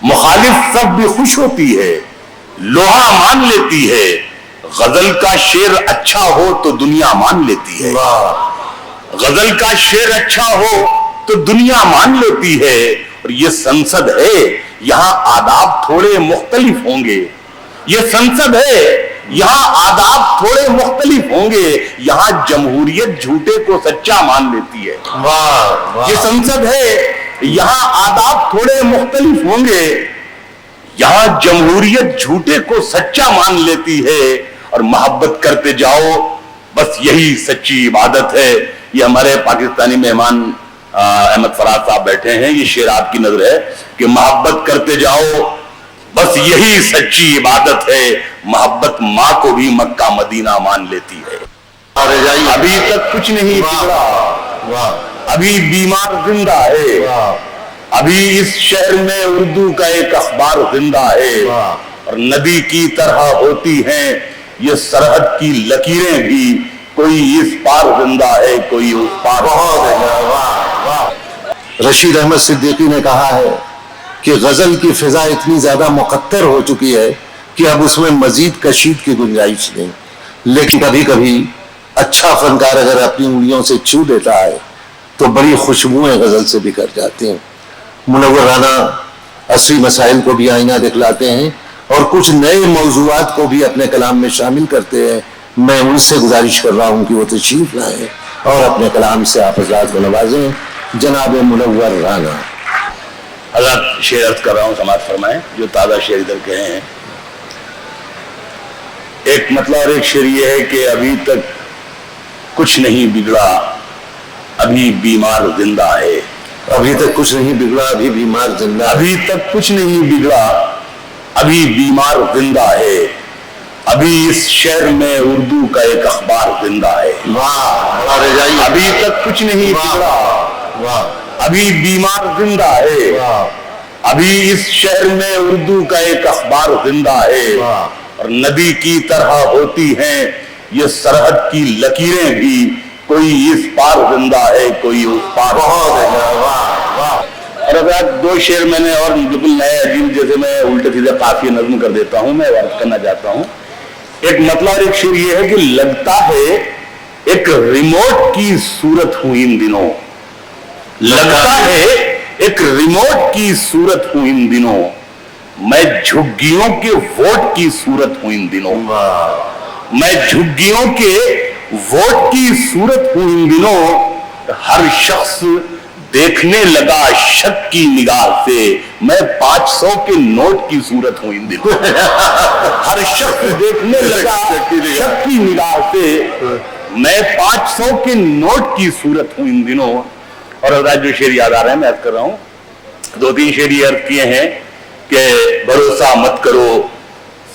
مخالف صف بھی خوش ہوتی ہے، لوہا مان لیتی ہے، غزل کا شعر اچھا ہو تو دنیا مان لیتی ہے، غزل کا شعر اچھا ہو تو دنیا مان لیتی ہے، اور یہ سنسد ہے یہاں آداب تھوڑے مختلف ہوں گے، یہ سنسد ہے یہاں آداب تھوڑے مختلف ہوں گے، یہاں جمہوریت جھوٹے کو سچا مان لیتی ہے، یہ سنسد ہے یہاں آداب تھوڑے مختلف ہوں گے، یہاں جمہوریت جھوٹے کو سچا مان لیتی ہے، اور محبت کرتے جاؤ بس یہی سچی عبادت ہے۔ یہ ہمارے پاکستانی مہمان احمد فراز صاحب بیٹھے ہیں، یہ شعر آپ کی نظر ہے کہ محبت کرتے جاؤ بس یہی سچی عبادت ہے، محبت ماں کو بھی مکہ مدینہ مان لیتی ہے۔ ابھی تک کچھ نہیں بگڑا، ابھی بیمار زندہ ہے، ابھی اس شہر میں اردو کا ایک اخبار زندہ ہے، اور ندی کی طرح ہوتی ہیں یہ سرحد کی لکیریں بھی، کوئی اس پار زندہ ہے کوئی اس پار۔ رشید احمد صدیقی نے کہا ہے کہ غزل کی فضا اتنی زیادہ مقطر ہو چکی ہے کہ اب اس میں مزید کشید کی گنجائش نہیں، لیکن کبھی کبھی اچھا فنکار اگر اپنی انگلیوں سے چھو دیتا ہے تو بڑی خوشبوئیں غزل سے بکھر جاتی ہیں۔ منور رانا عصری مسائل کو بھی آئینہ دکھلاتے ہیں اور کچھ نئے موضوعات کو بھی اپنے کلام میں شامل کرتے ہیں۔ میں ان سے گزارش کر رہا ہوں کہ وہ تشریف لائیں اور اپنے کلام سے آپ حضرات کو نوازیں۔ جناب منور رانا۔ حضرت شعر عرض کر رہا ہوں، سماعت فرمائیں جو تازہ شعر ادھر کہے ہیں۔ ایک مطلب اور ایک شعر یہ ہے کہ ابھی تک کچھ نہیں بگڑا، ابھی بیمار زندہ ہے، ابھی تک کچھ نہیں بگڑا، ابھی بیمار زندہ ہے، ابھی تک کچھ نہیں بگڑا، ابھی بیمار زندہ ہے، ابھی اس شہر میں اردو کا ایک اخبار زندہ ہے، ابھی تک کچھ نہیں بگڑا، ابھی بیمار زندہ ہے، ابھی اس شہر میں اردو کا ایک اخبار زندہ ہے، اور ندی کی طرح ہوتی ہیں یہ سرحد کی لکیریں بھی، کوئی اس پار زندہ ہے کوئی اس پار۔ اور اب دو شعر میں نے اور بالکل نئے عجیب، جیسے میں الٹے سیدھے قافیہ نظم کر دیتا ہوں، میں عرض کرنا چاہتا ہوں۔ ایک مطلب اور ایک شعر یہ ہے کہ لگتا ہے ایک ریموٹ کی صورت ہوں ان دنوں، لگتا ہے ایک ریموٹ کی صورت ہوں ان دنوں، میں جھگیوں کے ووٹ کی صورت ہوں ان دنوں، میں جھگیوں کے ووٹ کی صورت ہوں ان دنوں، ہر شخص دیکھنے لگا شک کی نگاہ سے، میں 500 کے نوٹ کی صورت ہوں ان دنوں، ہر شخص دیکھنے لگا شک کی نگاہ سے، میں 500 کے نوٹ کی صورت ہوں ان دنوں۔ اور حضرات جو شعر یاد آ رہے ہیں میں عرض کر رہا ہوں، دو تین شعر یہ عرض کیے ہیں کہ بھروسہ مت کرو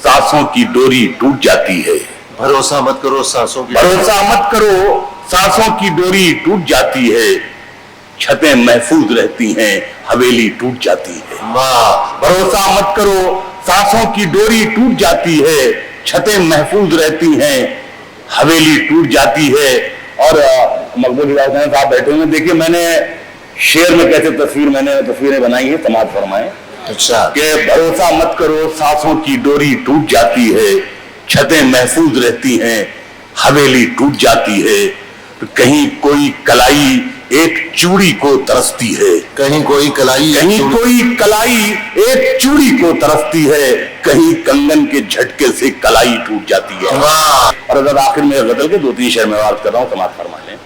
سانسوں کی ڈوری ٹوٹ جاتی ہے، بھروسہ مت کرو سانسوں کی، بھروسہ مت کرو سانسوں کی ڈوری ٹوٹ جاتی ہے، چھتیں محفوظ رہتی ہیں حویلی ٹوٹ جاتی ہے، بھروسہ مت کرو سانسوں کی ڈوری ٹوٹ جاتی ہے، چھتیں محفوظ رہتی ہیں حویلی ٹوٹ جاتی ہے۔ اور مقبول حسین صاحب بیٹھے ہوئے، دیکھیے میں نے شعر میں کیسے تصویریں بنائی ہیں، سماعت فرمائیں کہ بھروسہ مت کرو سانسوں کی ڈوری ٹوٹ جاتی ہے، چھتیں محفوظ رہتی ہیں حویلی ٹوٹ جاتی ہے، کہیں کوئی کلائی ایک چوڑی کو ترستی ہے، کہیں کوئی کلائی ایک چوڑی کو ترستی ہے، کہیں کنگن کے جھٹکے سے کلائی ٹوٹ جاتی ہے۔ اور اگر آخر میں غزل کے دو تین شعر میں عرض کر رہا ہوں، سماعت فرما لیں۔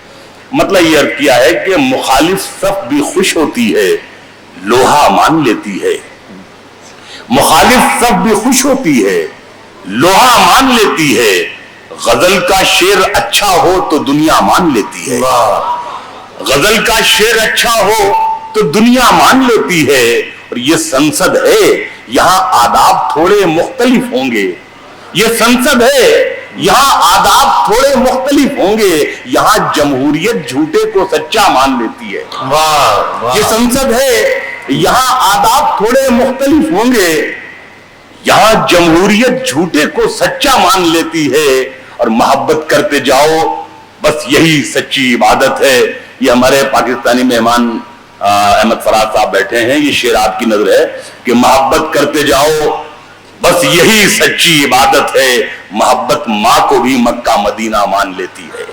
مطلب یہ عرض کیا ہے کہ مخالف صف بھی خوش ہوتی ہے، لوہا مان لیتی ہے، مخالف صف بھی خوش ہوتی ہے، لوہا مان لیتی ہے، غزل کا شعر اچھا ہو تو دنیا مان لیتی ہے، غزل کا شعر اچھا ہو تو دنیا مان لیتی ہے، اور یہ سنسد ہے یہاں آداب تھوڑے مختلف ہوں گے، یہ سنسد ہے یہاں آداب تھوڑے مختلف ہوں گے، یہاں جمہوریت جھوٹے کو سچا مان لیتی ہے، یہ سنسد ہے یہاں آداب تھوڑے مختلف ہوں گے، یہاں جمہوریت جھوٹے کو سچا مان لیتی ہے، اور محبت کرتے جاؤ بس یہی سچی عبادت ہے۔ یہ ہمارے پاکستانی مہمان احمد فراز صاحب بیٹھے ہیں، یہ شعر آپ کی نظر ہے کہ محبت کرتے جاؤ بس یہی سچی عبادت ہے، محبت ماں کو بھی مکہ مدینہ مان لیتی ہے۔